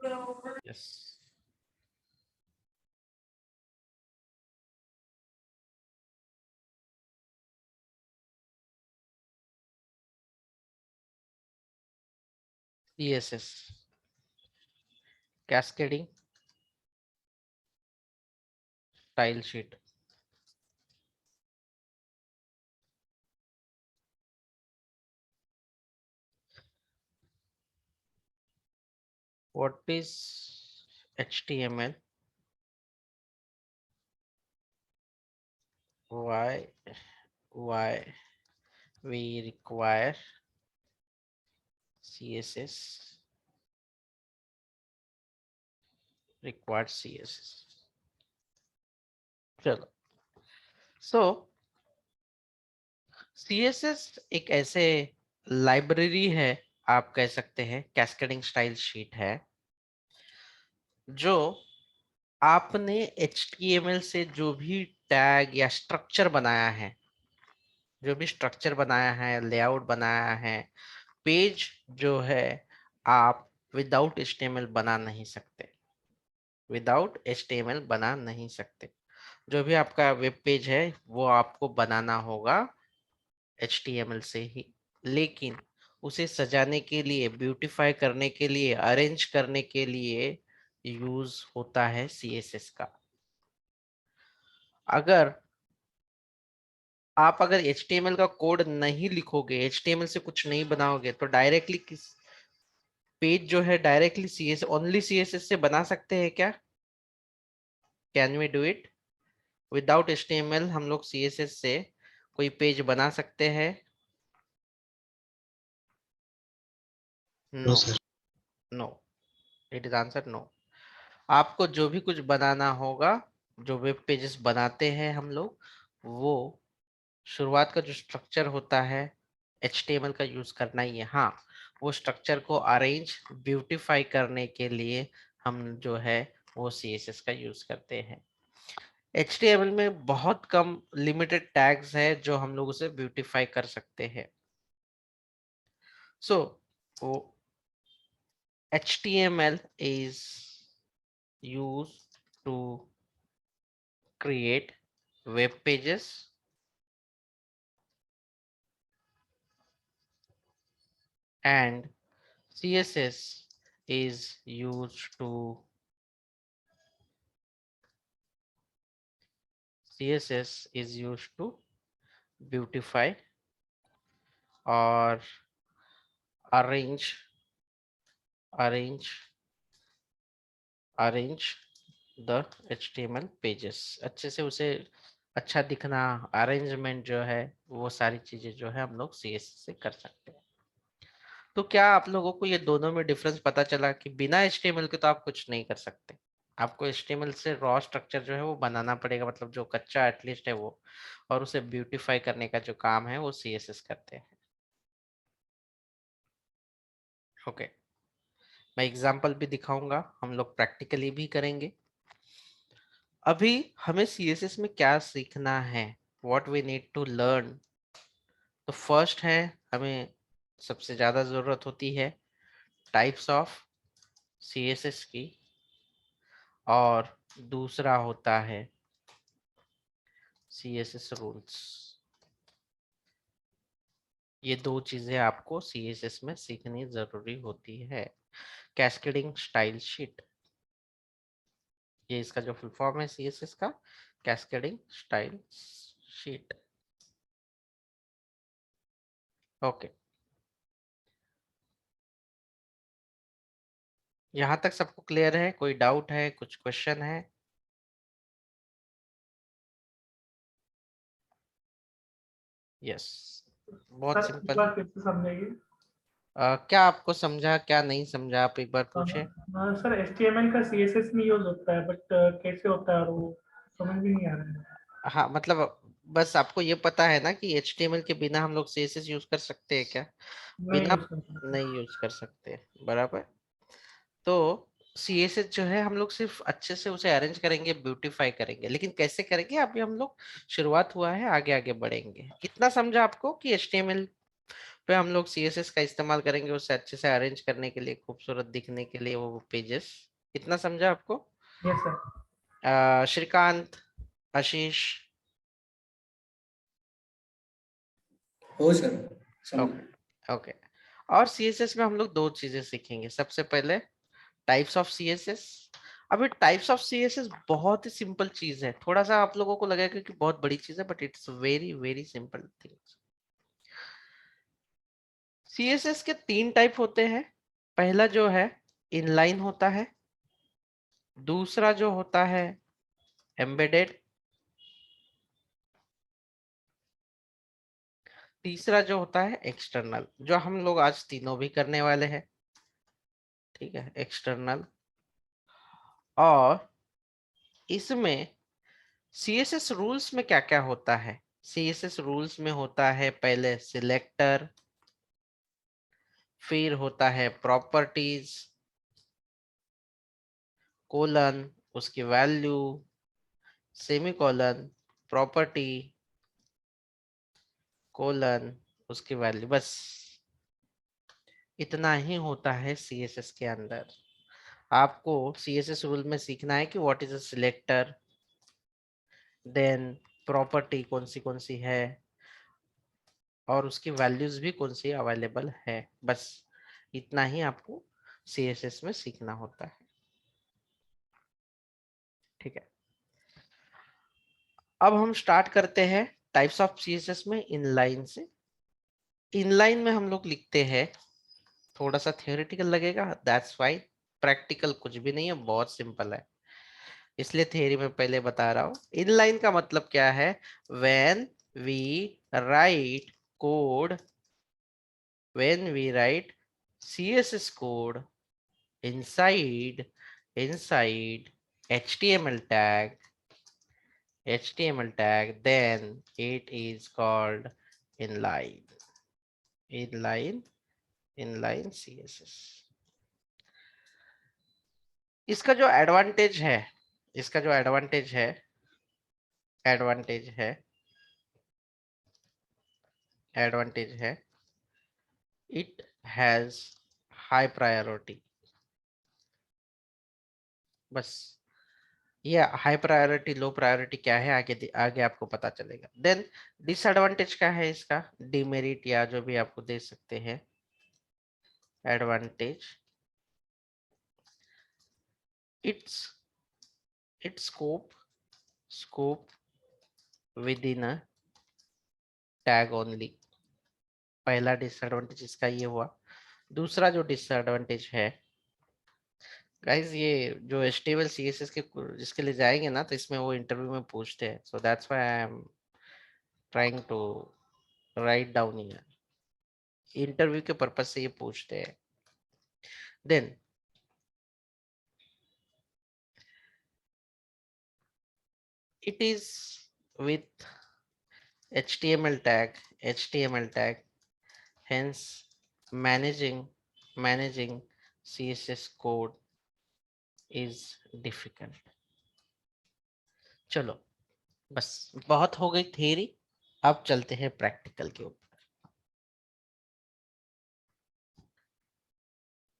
Yes. CSS, cascading style sheet. What is HTML? Why we require CSS? Required CSS. चलो, so CSS एक ऐसे library है, आप कह सकते हैं कैस्केडिंग स्टाइल शीट है, जो आपने HTML से जो भी टैग या स्ट्रक्चर बनाया है, जो भी स्ट्रक्चर बनाया है, लेआउट बनाया है, पेज जो है, आप विदाउट HTML बना नहीं सकते, विदाउट HTML बना नहीं सकते। जो भी आपका वेब पेज है वो आपको बनाना होगा HTML से ही, लेकिन उसे सजाने के लिए, ब्यूटीफाई करने के लिए, अरेंज करने के लिए यूज होता है CSS का। अगर आप अगर HTML का कोड नहीं लिखोगे, HTML से कुछ नहीं बनाओगे, तो डायरेक्टली किस पेज जो है डायरेक्टली CSS, ओनली CSS से बना सकते हैं क्या? Can we do it without HTML? हम लोग CSS से कोई पेज बना सकते हैं? No no, sir. No, it is answer no. आपको जो भी कुछ बनाना होगा, जो वेब पेजेस बनाते हैं हम लोग, वो शुरुआत का जो स्ट्रक्चर होता है HTML का यूज करना ही है। हाँ, वो स्ट्रक्चर को अरेंज, ब्यूटीफाई करने के लिए हम जो है वो CSS का यूज करते हैं। HTML में बहुत कम लिमिटेड टैग्स है जो हम लोग उसे ब्यूटीफाई कर सकते हैं। सो वो HTML is used to create web pages and CSS is used to beautify or arrange arrange arrange the HTML pages। अच्छे से उसे अच्छा दिखना, अरेंजमेंट जो है, वो सारी चीजें जो है हम लोग CSS से कर सकते हैं। तो क्या आप लोगों को ये दोनों में डिफरेंस पता चला कि बिना HTML के तो आप कुछ नहीं कर सकते? आपको HTML से रॉ स्ट्रक्चर जो है वो बनाना पड़ेगा, मतलब जो कच्चा एटलीस्ट है वो, और उसे ब्यूटीफाई करने का जो काम है वो CSS करते हैं। ओके, मैं एग्जांपल भी दिखाऊंगा, हम लोग प्रैक्टिकली भी करेंगे। अभी हमें CSS में क्या सीखना है, what we need to learn. तो फर्स्ट है, हमें सबसे ज्यादा जरूरत होती है टाइप्स ऑफ CSS की, और दूसरा होता है CSS रूल्स। ये दो चीजें आपको CSS में सीखनी जरूरी होती है। कैस्केडिंग स्टाइल शीट, ये इसका जो फुल फॉर्म है CSS का, कैस्केडिंग स्टाइल शीट। ओके, यहाँ तक सबको क्लियर है? कोई डाउट है, कुछ क्वेश्चन है? यस, बहुत सर एक सिंपल है। बार फिर से समझाइए। क्या आपको समझा, क्या नहीं समझा, आप एक बार पूछे। सर HTML का CSS में यूज होता है, बट कैसे होता है और वो समझ भी नहीं आ रहा है। हाँ, मतलब बस आपको ये पता है ना कि HTML के बिना हम लोग CSS यूज कर सकते हैं क्या? नहीं बिना यूज कर सकते। नहीं यूज कर सकते, बराबर। तो CSS जो है हम लोग सिर्फ अच्छे से उसे अरेंज करेंगे, ब्यूटीफाई करेंगे, लेकिन कैसे करेंगे अभी हम लोग, शुरुआत हुआ है, आगे आगे बढ़ेंगे। कितना समझा आपको कि HTML पे हम लोग CSS का इस्तेमाल करेंगे उसे अच्छे से अरेंज करने के लिए, खूबसूरत दिखने के लिए वो पेजेस। इतना समझा आपको? Yes sir. श्रीकांत, आशीष। हो सर, समझ। Okay okay. और CSS में हम लोग दो चीजें सीखेंगे। सबसे पहले टाइप्स ऑफ CSS। अभी टाइप्स ऑफ CSS बहुत ही सिंपल चीज है, थोड़ा सा आप लोगों को लगेगा कि बहुत बड़ी चीज है, but it's very very simple things. CSS के तीन टाइप होते हैं। पहला जो है इनलाइन होता है, दूसरा जो होता है एम्बेडेड, तीसरा जो होता है एक्सटर्नल, जो हम लोग आज तीनों भी करने वाले हैं। ठीक है, एक्सटर्नल। और इसमें CSS रूल्स में क्या क्या होता है? CSS रूल्स में होता है पहले सिलेक्टर, फिर होता है प्रॉपर्टीज, कोलन, उसकी वैल्यू, सेमीकोलन, प्रॉपर्टी, कोलन, उसकी वैल्यू। बस इतना ही होता है CSS के अंदर। आपको CSS रूल में सीखना है कि what is a selector, then property कौन सी है, और उसकी वैल्यूज भी कौन सी अवेलेबल है। बस इतना ही आपको CSS में सीखना होता है। ठीक है, अब हम स्टार्ट करते हैं टाइप्स ऑफ CSS में इनलाइन से। इनलाइन में हम लोग लिखते हैं, थोड़ा सा थियोरेटिकल लगेगा, दैट्स वाई। प्रैक्टिकल कुछ भी नहीं है, बहुत सिंपल है, इसलिए थियरी में पहले बता रहा हूँ। इनलाइन का मतलब क्या है? When we write code, when we write CSS code inside inside HTML tag, then it is called inline. inline inline CSS। इसका जो एडवांटेज है, इसका जो एडवांटेज है एडवांटेज है, इट हैज हाई प्रायोरिटी। बस ये हाई प्रायोरिटी लो प्रायोरिटी क्या है, आगे आपको पता चलेगा। देन डिसएडवांटेज क्या है इसका, डिमेरिट या जो भी आपको दे सकते हैं advantage, it's it's scope with in a tag only. पहला डिसएडवांटेज इसका ये हुआ। दूसरा जो डिसएडवांटेज है गाइस, ये जो HTML CSS के जिसके लिए जाएंगे ना, तो इसमें वो इंटरव्यू में पूछते हैं, so that's why I am trying to write down here. Interview के पर्पज से ये पूछते हैं। Then it is with HTML tag, hence managing CSS code is difficult। चलो, बस बहुत हो गई थ्योरी, अब चलते हैं प्रैक्टिकल के ऊपर।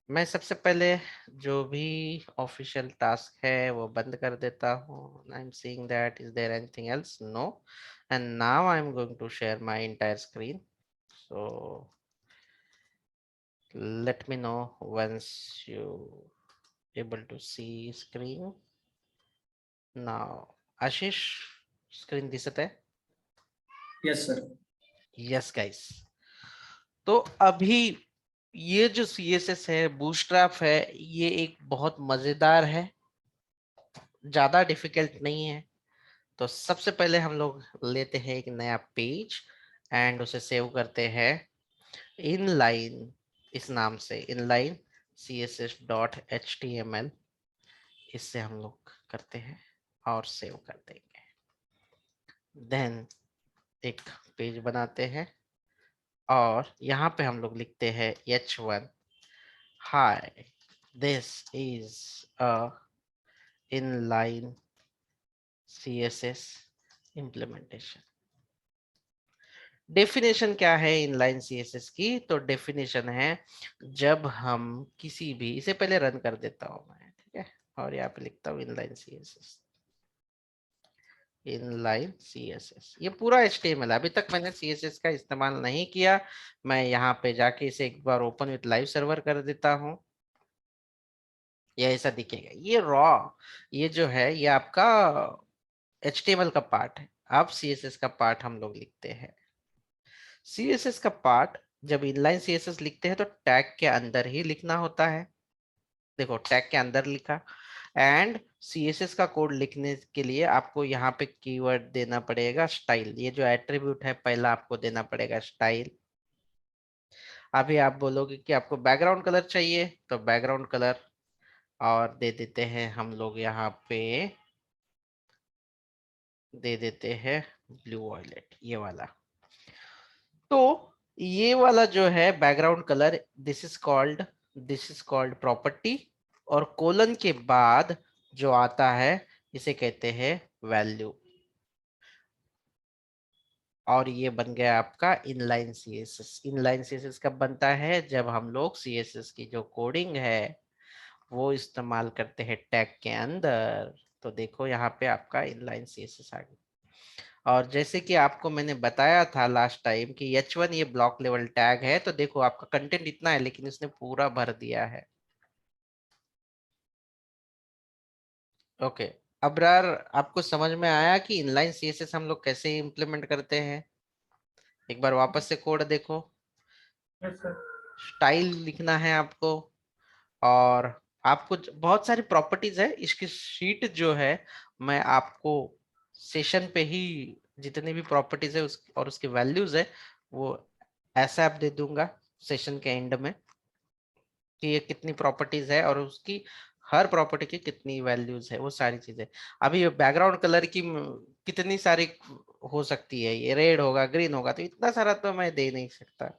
मैं सबसे पहले जो भी ऑफिशियल टास्क है वो बंद कर देता हूँ। I am seeing that is there anything else, no, and now I am going to share my entire screen, so let me know once you able to see screen now। Ashish, screen दिसत है? Yes sir. Yes guys, तो अभी ये जो CSS है, bootstrap है, ये एक बहुत मजेदार है, ज्यादा डिफिकल्ट नहीं है। तो सबसे पहले हम लोग लेते हैं एक नया पेज एंड उसे सेव करते हैं इनलाइन, इस नाम से इनलाइन CSS.html। इससे हम लोग करते हैं और सेव कर देंगे। देन एक पेज बनाते हैं और यहाँ पे हम लोग लिखते हैं H1, hi this is a inline CSS implementation। Definition क्या है इनलाइन सीएसएस की? तो डेफिनेशन है जब हम किसी भी, इसे पहले रन कर देता हूं मैं, ठीक है, और यहाँ पे लिखता हूँ इनलाइन सीएसएस, इनलाइन सीएसएस। ये पूरा एचटीएमएल है। अभी तक मैंने सीएसएस का इस्तेमाल नहीं किया। मैं यहाँ पे जाके इसे एक बार ओपन विथ लाइव सर्वर कर देता हूँ। ये ऐसा दिखेगा, ये रॉ, ये जो है ये आपका एचटीएमएल का पार्ट है। अब सीएसएस का पार्ट हम लोग लिखते हैं। सीएसएस का पार्ट जब इनलाइन सीएसएस लिखते हैं तो टैग के अंदर ही लिखना होता है। देखो टैग के अंदर लिखा। एंड सीएसएस का कोड लिखने के लिए आपको यहाँ पे कीवर्ड देना पड़ेगा स्टाइल। ये जो एट्रीब्यूट है पहला आपको देना पड़ेगा स्टाइल। अभी आप बोलोगे कि आपको बैकग्राउंड कलर चाहिए, तो बैकग्राउंड कलर और दे देते हैं हम लोग यहाँ पे, दे देते हैं ब्लू वॉयलेट, ये वाला। तो ये वाला जो है background colour, this is called property. और कोलन के बाद जो आता है इसे कहते हैं वैल्यू। और ये बन गया आपका इनलाइन सीएसएस। इनलाइन सीएसएस कब बनता है? जब हम लोग सीएसएस की जो कोडिंग है वो इस्तेमाल करते हैं टैग के अंदर। तो देखो यहाँ पे आपका इनलाइन सीएसएस आ गया। और जैसे कि आपको मैंने बताया था लास्ट टाइम कि H1 ये ब्लॉक लेवल टैग है, तो देखो आपका कंटेंट इतना है लेकिन इसने पूरा भर दिया है। ओके, अबरार, आपको समझ में आया कि इनलाइन सीएसएस हम लोग कैसे इम्प्लीमेंट करते हैं? एक बार वापस से कोड देखो। Yes sir. स्टाइल लिखना है आपको, और आपको बहुत सारी प्रॉपर्टीज है इसकी शीट जो है, मैं आपको सेशन पे ही जितनी भी प्रॉपर्टीज है और उसके वैल्यूज है वो ऐसा आप दे दूंगा सेशन के एंड में कि ये कितनी प्रॉपर्टीज है और उसकी हर प्रॉपर्टी की कितनी वैल्यूज है, वो सारी चीजें। अभी बैकग्राउंड कलर की कितनी सारी हो सकती है, ये रेड होगा, ग्रीन होगा, तो इतना सारा तो मैं दे नहीं सकता।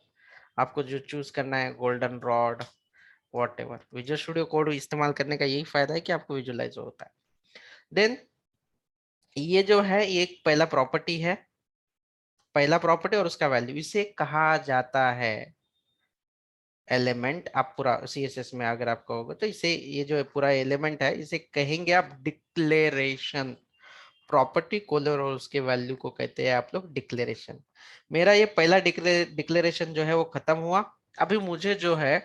आपको जो चूज करना है, golden rod, what ever. Visual studio code इस्तेमाल करने का यही फायदा है कि आपको विजुअलाइज होता है। देन ये जो है ये एक पहला प्रॉपर्टी है, पहला प्रॉपर्टी और उसका वैल्यू, इसे कहा जाता है एलिमेंट। आप पूरा सीएसएस में अगर आप कहोगे तो इसे, ये जो पूरा एलिमेंट है इसे कहेंगे आप डिक्लेरेशन। प्रॉपर्टी कोलर और उसके वैल्यू को कहते हैं आप लोग डिक्लेरेशन। मेरा ये पहला डिक्लेरेशन जो है वो खत्म हुआ। अभी मुझे जो है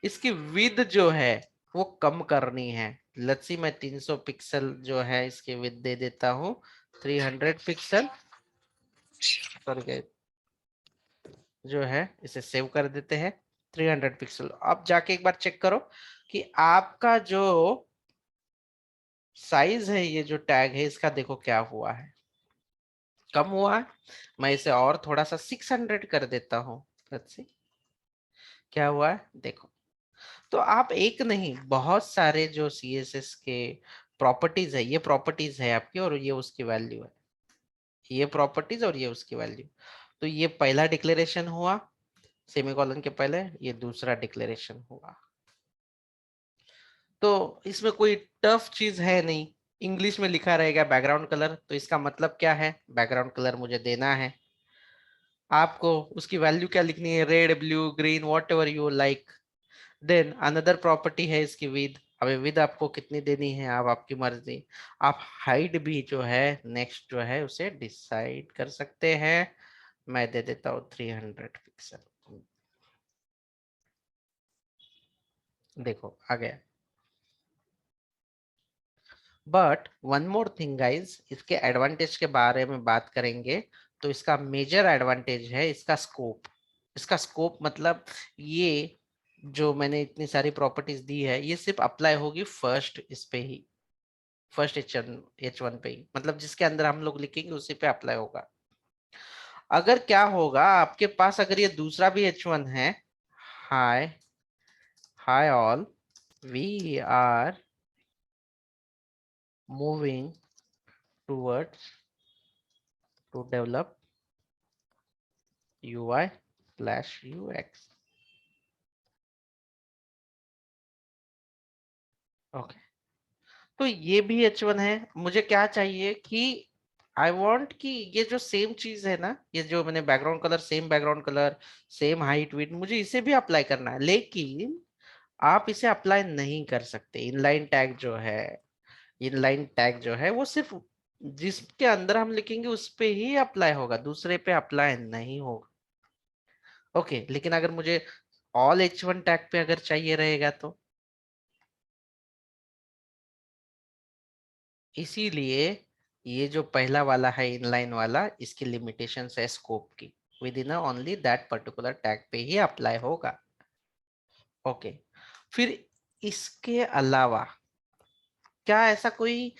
इसकी विद जो है वो कम करनी है। लेट्स सी, मैं 300 पिक्सल जो है इसकी विद दे देता हूँ 300 पिक्सल। सॉरी, जो है इसे सेव कर देते हैं 300 पिक्सल। अब जाके एक बार चेक करो कि आपका जो साइज है, ये जो टैग है इसका देखो क्या हुआ है, कम हुआ है। मैं इसे और थोड़ा सा 600 कर देता हूँ, लेट्स सी क्या हुआ है देखो। तो आप एक नहीं, बहुत सारे जो सीएसएस के प्रॉपर्टीज है, ये प्रॉपर्टीज है आपकी और ये उसकी वैल्यू है, ये प्रॉपर्टीज और ये उसकी वैल्यू। तो ये पहला डिक्लेरेशन हुआ सेमीकोलन के पहले, ये दूसरा डिक्लेरेशन हुआ। तो इसमें कोई टफ चीज है नहीं। इंग्लिश में लिखा रहेगा बैकग्राउंड कलर, तो इसका मतलब क्या है, बैकग्राउंड कलर मुझे देना है। आपको उसकी वैल्यू क्या लिखनी है, red, blue, green, whatever you like. Then another property है इसकी विद। अभी विद आपको कितनी देनी है आप, आपकी मर्जी। आप हाइट भी जो है नेक्स्ट जो है उसे डिसाइड कर सकते हैं। मैं दे देता हूँ 300 पिक्सल। देखो आ गया। But one more thing guys, इसके एडवांटेज के बारे में बात करेंगे तो इसका मेजर एडवांटेज है इसका स्कोप। इसका स्कोप मतलब ये जो मैंने इतनी सारी प्रॉपर्टीज दी है ये सिर्फ अप्लाई होगी फर्स्ट इस पे ही, फर्स्ट H1 पे ही, मतलब जिसके अंदर हम लोग लिखेंगे उसी पे अप्लाई होगा। अगर क्या होगा आपके पास, अगर ये दूसरा भी H1 है, hi hi all, we are moving towards to develop UI/UX। Okay, तो ये भी H1 है। मुझे क्या चाहिए कि आई वांट कि ये जो सेम चीज है ना, ये जो मैंने background colour same height width, मुझे इसे भी अप्लाई करना है, लेकिन आप इसे अप्लाई नहीं कर सकते। इनलाइन टैग जो है वो सिर्फ जिसके अंदर हम लिखेंगे उस पे ही अप्लाई होगा, दूसरे पे अप्लाई नहीं होगा। ओके, लेकिन अगर मुझे ऑल H1 टैग पे अगर चाहिए रहेगा तो इसीलिए ये जो पहला वाला है इनलाइन वाला, इसकी लिमिटेशंस है स्कोप की, with in only that particular tag पे ही अप्लाई होगा। ओके, फिर इसके अलावा क्या ऐसा कोई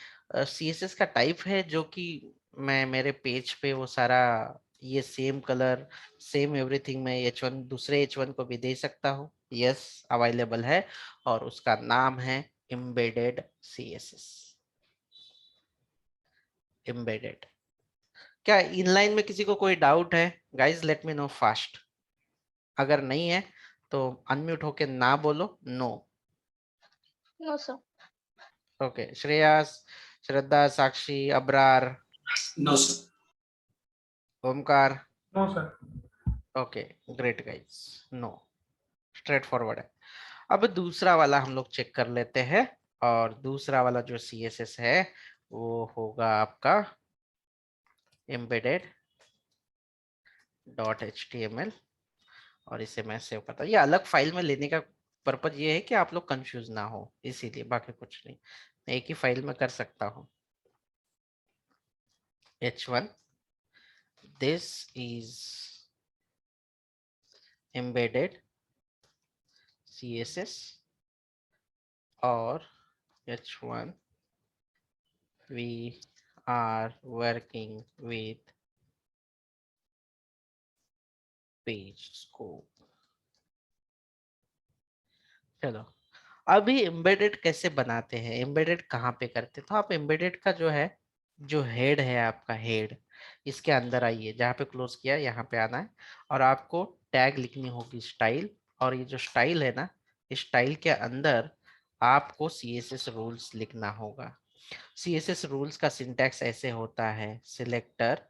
CSS का टाइप है जो कि मैं मेरे पेज पे वो सारा ये सेम कलर सेम एवरीथिंग में H1 दूसरे H1 को भी दे सकता हूँ? यस, अवेलेबल है, और उसका नाम है एम्बेडेड CSS। एम्बेडेड। क्या इनलाइन में किसी को कोई डाउट है? Guys let me know fast. अगर नहीं है तो अनम्यूट होके ना बोलो, no. No sir. Okay, Shreyas, Shraddha, Sakshi, Abrar, No, sir. Omkar. No sir. Okay, great guys, no, straightforward है। अब दूसरा वाला हम लोग चेक कर लेते हैं, और दूसरा वाला जो CSS है वो होगा आपका embedded .html, और इसे मैं सेव करता हूँ। ये अलग फाइल में लेने का पर्पज ये है कि आप लोग कंफ्यूज ना हो, इसीलिए, बाकी कुछ नहीं, मैं एक ही फाइल में कर सकता हूँ। H1, this is embedded CSS, और H1 we are working with page scope। चलो, अभी एम्बेडेड कैसे बनाते हैं, एम्बेडेड कहाँ पे करते हैं? तो आप एम्बेडेड का जो है, जो हेड है आपका हेड, इसके अंदर आइए, जहाँ पे क्लोज किया यहाँ पे आना है, और आपको टैग लिखनी होगी स्टाइल, और ये जो स्टाइल है ना, इस स्टाइल के अंदर आपको CSS रूल्स लिखना होगा। CSS रूल्स का सिंटैक्स ऐसे होता है, selector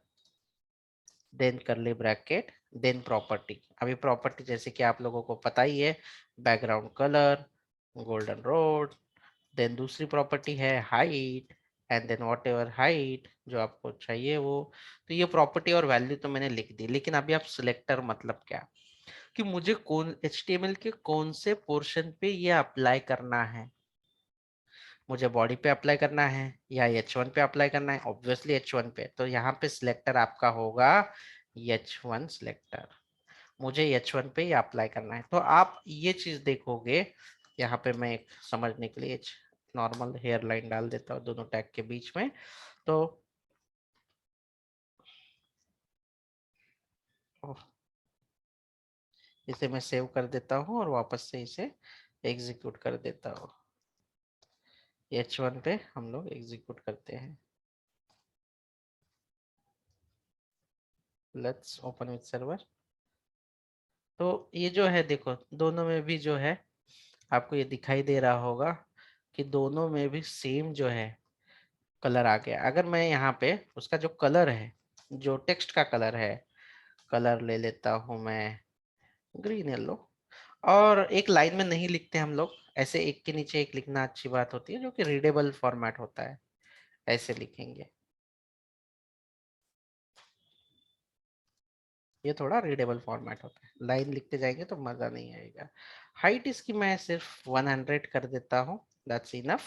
then curly bracket then property. अभी प्रॉपर्टी जैसे कि आप लोगों को पता ही है, background colour, golden rod, then दूसरी प्रॉपर्टी है height, and then whatever height जो आपको चाहिए वो। तो ये प्रॉपर्टी और वैल्यू तो मैंने लिख दी, लेकिन अभी आप सिलेक्टर मतलब क्या, कि मुझे कौन HTML के कौन से पोर्शन पे ये अप्लाई करना है। मुझे बॉडी पे अप्लाई करना है या H1 पे अप्लाई करना है? ऑब्वियसली H1 पे, तो यहाँ पे सिलेक्टर आपका होगा H1 सिलेक्टर। मुझे H1 पे ही अप्लाई करना है, तो आप ये चीज देखोगे। यहाँ पे मैं एक समझने के लिए नॉर्मल हेयर लाइन डाल देता हूँ दोनों टैग के बीच में। तो इसे मैं सेव कर देता हूँ और वापस से इसे एग्जीक्यूट कर देता हूँ। H1 पे हम लोग एग्जीक्यूट करते हैं। Let's open with server. तो ये जो है देखो, दोनों में भी जो है आपको ये दिखाई दे रहा होगा कि दोनों में भी सेम जो है कलर आ गया। अगर मैं यहाँ पे उसका जो कलर है, जो टेक्स्ट का कलर है, कलर ले लेता हूँ मैं ग्रीन येलो, और एक लाइन में नहीं लिखते हम लोग, ऐसे एक के नीचे एक लिखना अच्छी बात होती है, जो कि रीडेबल फॉर्मेट होता है, ऐसे लिखेंगे। ये थोड़ा रीडेबल फॉर्मेट होता है, लाइन लिखते जाएंगे तो मजा नहीं आएगा। हाइट इसकी मैं सिर्फ 100 कर देता हूँ, दैट्स इनफ।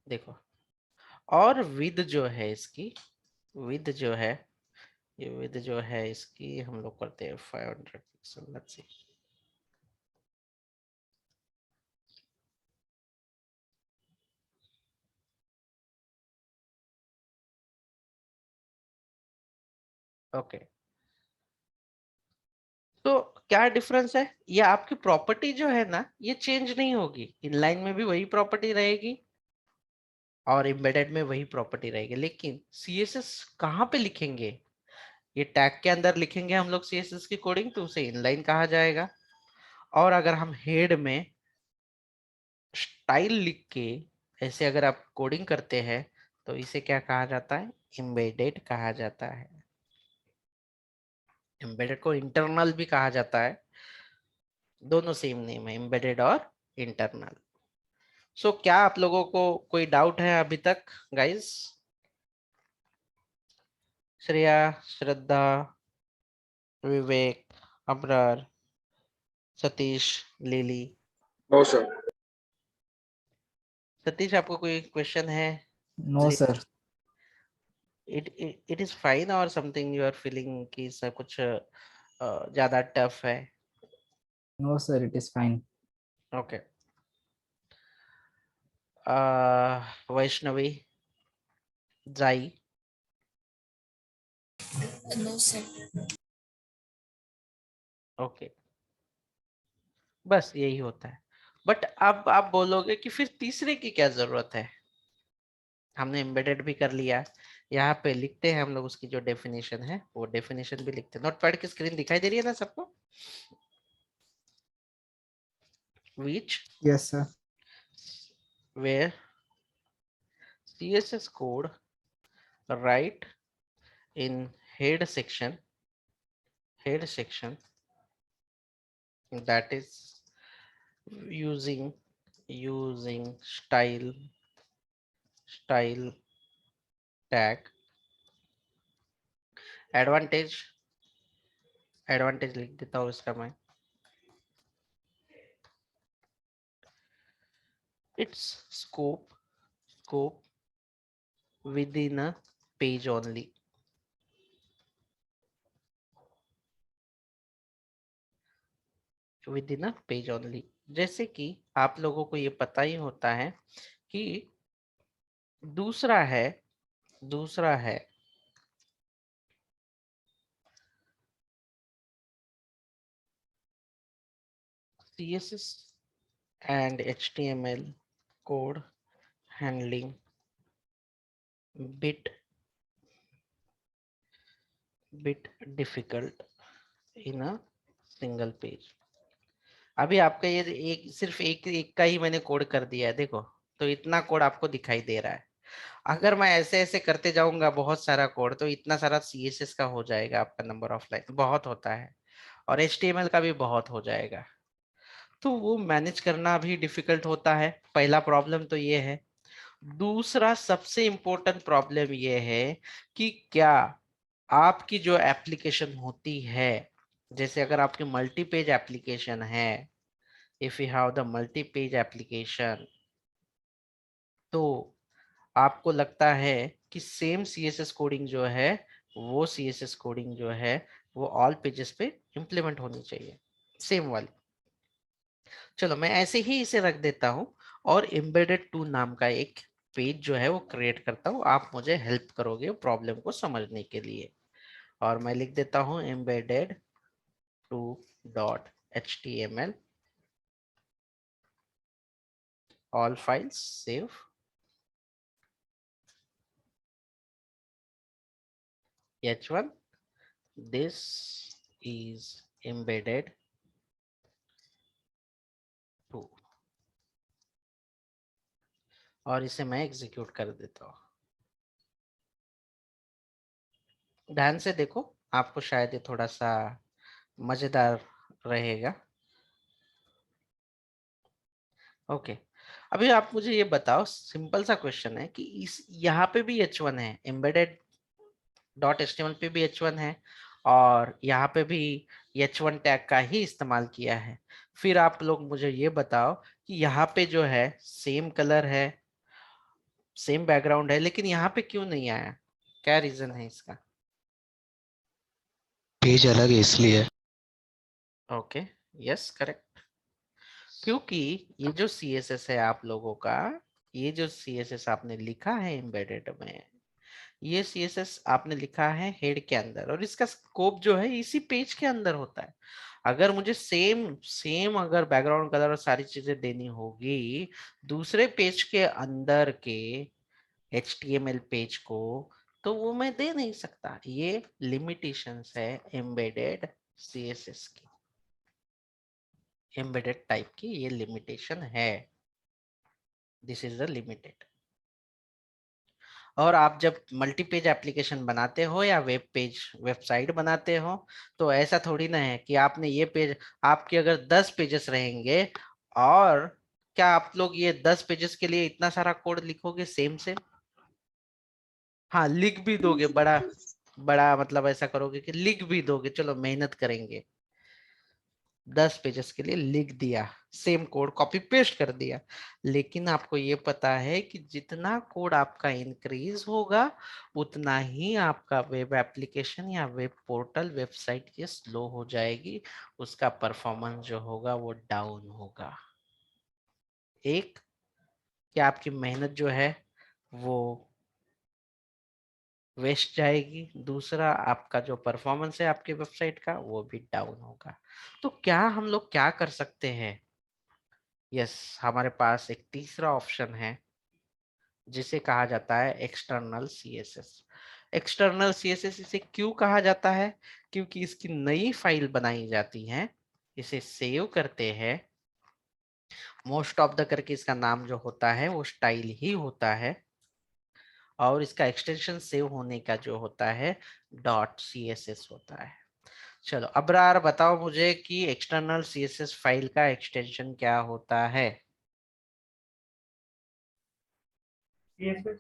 देखो, और विद जो है इसकी, विद जो है, ये विद जो है इसकी हम लोग करते हैं 500 पिक्सल। Let's see, okay. तो क्या डिफरेंस है? ये आपकी प्रॉपर्टी जो है ना, ये चेंज नहीं होगी, इनलाइन में भी वही प्रॉपर्टी रहेगी और एम्बेडेड में वही प्रॉपर्टी रहेगी, लेकिन CSS कहाँ पे लिखेंगे? ये टैग के अंदर लिखेंगे हम लोग CSS की कोडिंग, तो उसे इनलाइन कहा जाएगा। और अगर हम हेड में स्टाइल लिख के ऐसे अगर आप कोडिंग करते हैं तो इसे क्या कहा जाता है? एम्बेडेड कहा जाता है। एम्बेडेड को इंटरनल भी कहा जाता है, दोनों सेम नेम है, एम्बेडेड और इंटरनल। सो क्या आप लोगों को कोई डाउट है अभी तक guys? Shreya, Shraddha, Vivek, Abrar, Satish, Lily. No sir. Satish, आपको कोई क्वेश्चन है? No sir. It is fine और समथिंग यू आर फीलिंग कि सब कुछ ज्यादा टफ है? No sir, it is fine. Okay. Vaishnavi, Jai. No sir. Okay, बस यही होता है। बट अब आप बोलोगे कि फिर तीसरे की क्या जरूरत है? हमने एम्बेडेड भी कर लिया, यहाँ पे लिखते हैं हम लोग उसकी जो डेफिनेशन है, वो डेफिनेशन भी लिखते हैं। नोटपैड की स्क्रीन दिखाई दे रही है ना सबको? Which yes sir. where CSS code write in head section that is using style tag advantage लिख देता हूँ इसका मैं। Its scope within a page only. Within a page only, जैसे कि आप लोगों को ये पता ही होता है कि दूसरा है CSS and HTML code handling bit difficult in a single page। अभी आपका ये सिर्फ एक का ही मैंने कोड कर दिया है, देखो तो इतना कोड आपको दिखाई दे रहा है। अगर मैं ऐसे ऐसे करते जाऊंगा बहुत सारा कोड, तो इतना सारा CSS का हो जाएगा, आपका नंबर ऑफ लाइन बहुत होता है, और HTML का भी बहुत हो जाएगा, तो वो मैनेज करना भी डिफिकल्ट होता है। पहला प्रॉब्लम तो ये है। दूसरा सबसे इंपॉर्टेंट प्रॉब्लम ये है कि क्या आपकी जो एप्लीकेशन होती है, जैसे अगर आपकी मल्टी पेज एप्लीकेशन है, if you have the multi page application, तो आपको लगता है कि सेम CSS कोडिंग जो है, वो CSS कोडिंग जो है वो ऑल पेजेस पे इंप्लीमेंट होनी चाहिए, सेम वाली। चलो मैं ऐसे ही इसे रख देता हूँ और एम्बेडेड 2 नाम का एक पेज जो है वो क्रिएट करता हूँ। आप मुझे हेल्प करोगे प्रॉब्लम को समझने के लिए, और मैं लिख देता हूँ embedded 2.html, all files save, h1 this is embedded 2, और इसे मैं एग्जीक्यूट कर देता हूँ। ध्यान से देखो, आपको शायद ये थोड़ा सा मजेदार रहेगा। ओके, अभी आप मुझे ये बताओ, सिंपल सा क्वेश्चन है कि इस यहाँ पे भी h1 है, एम्बेडेड डॉट एचटीएमएल पे भी h1 है, और यहाँ पे भी h1 टैग का ही इस्तेमाल किया है। फिर आप लोग मुझे ये बताओ कि यहाँ पे जो है सेम कलर है, सेम बैकग्राउंड है, लेकिन यहाँ पे क्यों नहीं आया? क्या रीजन है इसका? पेज अलग है इसलिए। Okay, yes correct. क्योंकि ये जो CSS है आप लोगों का, ये जो CSS आपने लिखा है एम्बेडेड में, ये CSS आपने लिखा है हेड के अंदर, और इसका स्कोप जो है इसी पेज के अंदर होता है। अगर मुझे सेम सेम अगर बैकग्राउंड कलर और सारी चीजें देनी होगी दूसरे पेज के अंदर के HTML पेज को, तो वो मैं दे नहीं सकता। ये लिमिटेशंस है एम्बेडेड CSS की, एम्बेडेड टाइप की ये लिमिटेशन है। This is the limited. और आप जब मल्टी पेज एप्लीकेशन बनाते हो या वेब पेज वेबसाइट बनाते हो तो ऐसा थोड़ी ना है कि आपने ये पेज, आपके अगर 10 पेजेस रहेंगे और क्या आप लोग ये 10 पेजेस के लिए इतना सारा कोड लिखोगे सेम सेम? हाँ, लिख भी दोगे, बड़ा बड़ा मतलब ऐसा करोगे कि लिख भी दोगे, चलो मेहनत करेंगे, 10 पेजेस के लिए लिख दिया, सेम कोड कॉपी पेस्ट कर दिया। लेकिन आपको ये पता है कि जितना कोड आपका इंक्रीज होगा उतना ही आपका वेब एप्लीकेशन या वेब पोर्टल वेबसाइट ये स्लो हो जाएगी, उसका परफॉर्मेंस जो होगा वो डाउन होगा। एक, कि आपकी मेहनत जो है वो वेस्ट जाएगी, दूसरा आपका जो परफॉर्मेंस है आपके वेबसाइट का वो भी डाउन होगा। तो क्या हम लोग क्या कर सकते हैं? यस, हमारे पास एक तीसरा ऑप्शन है जिसे कहा जाता है एक्सटर्नल सीएसएस। एक्सटर्नल सीएसएस इसे क्यों कहा जाता है? क्योंकि इसकी नई फाइल बनाई जाती है, इसे सेव करते हैं, मोस्ट ऑफ द करके इसका नाम जो होता है वो स्टाइल ही होता है, और इसका एक्सटेंशन सेव होने का जो होता है डॉट सीएसएस होता है। चलो अबरार बताओ मुझे कि एक्सटर्नल सीएसएस फाइल का एक्सटेंशन क्या होता है? CSS।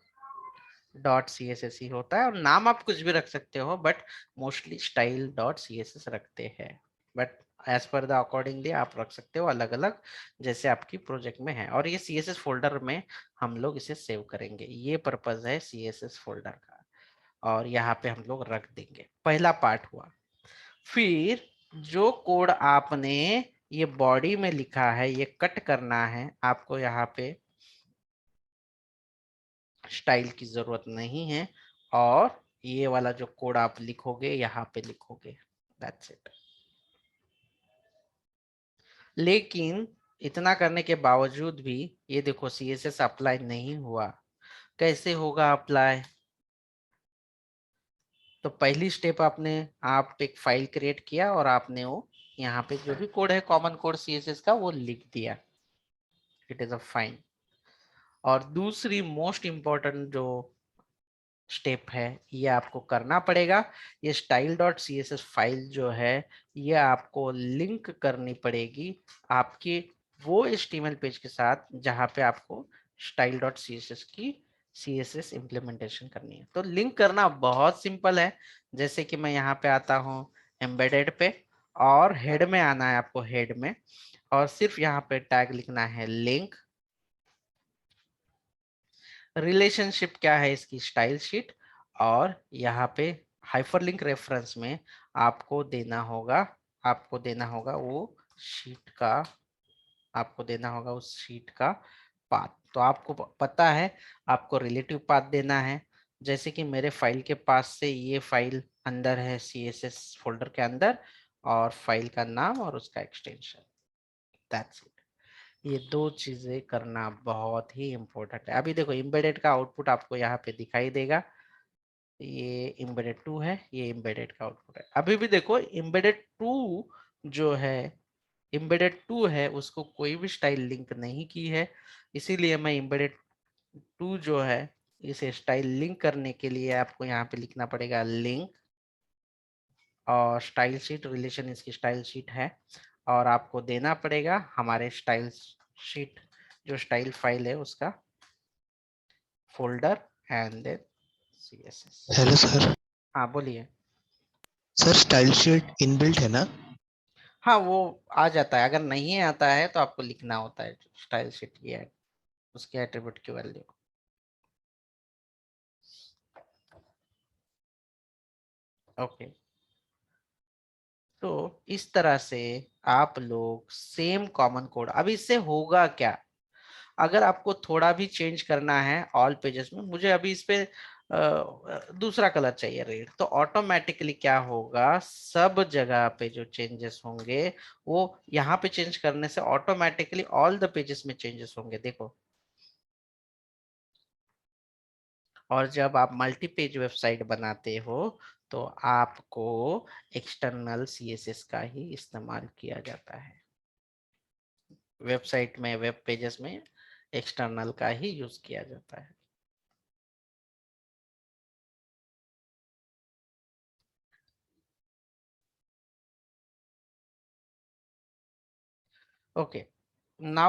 Dot C S S ही होता है, और नाम आप कुछ भी रख सकते हो but mostly style dot C S S रखते हैं, but as per the accordingly आप रख सकते हो अलग अलग जैसे आपकी प्रोजेक्ट में है। और ये सी एस एस फोल्डर में हम लोग इसे सेव करेंगे, ये पर्पज है सी एस एस फोल्डर का, और यहाँ पे हम लोग रख देंगे। पहला पार्ट हुआ। फिर जो कोड आपने ये बॉडी में लिखा है ये कट करना है आपको, यहाँ पे स्टाइल की जरूरत नहीं है, और ये वाला जो कोड आप लिखोगे यहाँ पे लिखोगे, दैट्स इट। लेकिन इतना करने के बावजूद भी ये देखो सीएसएस अप्लाई नहीं हुआ। कैसे होगा अप्लाई? तो पहली स्टेप आपने, आप एक फाइल क्रिएट किया और आपने वो यहाँ पे जो भी कोड है कॉमन कोड सीएसएस का वो लिख दिया, इट इज अ फाइन। और दूसरी मोस्ट इंपॉर्टेंट जो स्टेप है ये आपको करना पड़ेगा, ये style dot C S S file जो है ये आपको लिंक करनी पड़ेगी आपके वो HTML पेज के साथ जहां पे आपको style dot C S S की CSS इम्प्लीमेंटेशन करनी है। तो लिंक करना बहुत सिंपल है, जैसे कि मैं यहाँ पे आता हूँ एम्बेडेड पे, और हेड में आना है आपको, हेड में, और सिर्फ यहाँ पे टैग लिखना है लिंक। रिलेशनशिप क्या है इसकी? Style sheet. और यहाँ पे हाइपरलिंक रेफरेंस में आपको देना होगा, आपको देना होगा वो शीट का, आपको देना होगा उस शीट का पाथ। तो आपको पता है आपको रिलेटिव पाथ देना है, जैसे कि मेरे फाइल के पास से ये फाइल अंदर है CSS फोल्डर के अंदर, और फाइल का नाम और उसका एक्सटेंशन, दैट्स इट। ये दो चीजें करना बहुत ही इंपॉर्टेंट है। अभी देखो एम्बेडेड का आउटपुट आपको यहाँ पे दिखाई देगा, ये एम्बेडेड 2 है, ये एम्बेडेड का आउटपुट है। अभी भी देखो एम्बेडेड 2 जो है, एम्बेडेड 2 है उसको कोई भी स्टाइल लिंक नहीं की है, इसीलिए मैं एम्बेडेड 2 जो है इसे स्टाइल लिंक करने के लिए आपको यहाँ पे लिखना पड़ेगा लिंक, और स्टाइल शीट रिलेशन इसकी स्टाइल शीट है, और आपको देना पड़ेगा हमारे स्टाइल शीट जो स्टाइल फाइल है उसका folder and then CSS। Hello sir. हाँ बोलिए। सर स्टाइल शीट इनबिल्ट है ना? हाँ वो आ जाता है, अगर नहीं आता है तो आपको लिखना होता है स्टाइल शीट की है उसके एट्रीब्यूट की वैल्यू। ओके, तो इस तरह से आप लोग सेम कॉमन कोड, अब इससे होगा क्या? अगर आपको थोड़ा भी चेंज करना है ऑल पेजेस में, मुझे अभी इस पे दूसरा कलर चाहिए रेड, तो ऑटोमेटिकली क्या होगा, सब जगह पे जो चेंजेस होंगे वो यहाँ पे चेंज करने से ऑटोमेटिकली ऑल द पेजेस में चेंजेस होंगे, देखो। और जब आप मल्टी पेज वेबसाइट बनाते हो तो आपको एक्सटर्नल CSS का ही इस्तेमाल किया जाता है, वेबसाइट में वेब पेजेस में एक्सटर्नल का ही यूज किया जाता है। Okay. Now